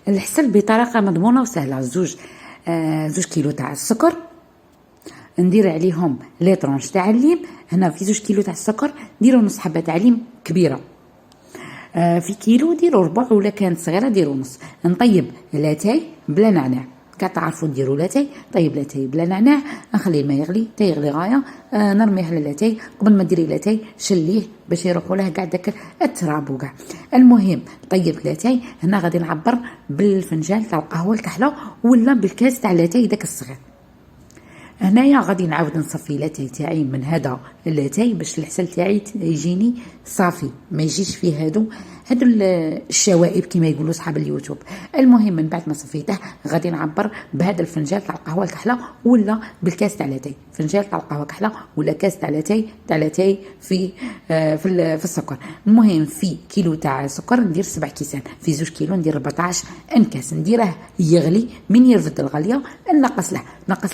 الحسل بطريقه مضمونه وسهله. زوج كيلو تاع السكر، ندير عليهم لي طرونش تاع الليم. هنا في 2 كيلو تاع السكر ديروا نص حبه تاع ليم كبيره، في كيلو ديروا ربع، ولا كانت صغيره ديروا نص. نطيب لاتاي بلا نعناع، كاع تعرفوا ديروا لاتاي. طيب لاتاي بلا نعناع، نخلي الماء يغلي تا يغلي غايه، نرميه على لاتاي. قبل ما ديري لاتاي شليه باش يروحوا له كاع داك التراب وكاع. المهم طيبت لاتاي، هنا غادي نعبر بالفنجان تاع القهوه الكحله ولا بالكاس تاع لاتاي داك الصغير. هنايا غادي نعاود نصفي لاتاي تاعي من هذا اللاتاي باش الحسل تاعي يجيني صافي، ما يجيش فيه هادو الشوائب كما يقولوا صحاب اليوتيوب. المهم من بعد ما صفيته غادي نعبر بهذا الفنجان تاع القهوه الكحله ولا بالكاس تاع لاتاي. فنجان تاع القهوه الكحله ولا كاس تاع لاتاي في السكر. المهم في كيلو تاع سكر ندير 7 كيسان، في 2 كيلو ندير 14 انكاس. نديره يغلي، من يرفد الغليه نقص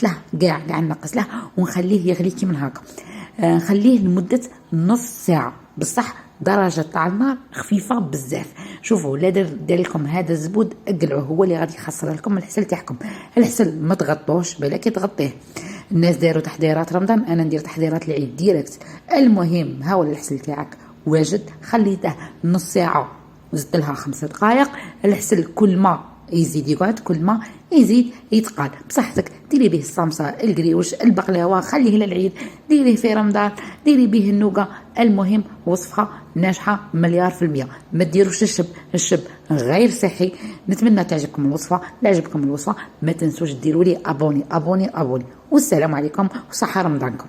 له كاع نقص له ونخليه يغلي كيما هكا. نخليه لمده نص ساعه، بصح درجه تاع النار خفيفه بزاف. شوفوا لا دار لكم هذا الزبود اقلعوه، هو اللي غادي يخسر لكم الحسل تاعكم. الحسل ما تغطوش بلاكي تغطيه. الناس داروا تحضيرات رمضان، انا ندير تحضيرات العيد ديريكت. المهم ها هو الحسل تاعك واجد، خليته نص ساعه وزدت لها 5 دقائق. الحسل كل ما يزيد يقعد كل ما يزيد يتقال. بصحتك ديري به الصمصه، القريوش، البقلاوه، خليه للعيد، ديريه في رمضان، ديري به النوقه. المهم وصفه ناجحه مليار في المية. ما ديروش الشب غير صحي. نتمنى تعجبكم الوصفه. لا عجبكم الوصفه ما تنسوش ديروا لي ابوني. والسلام عليكم وصحه رمضانكم.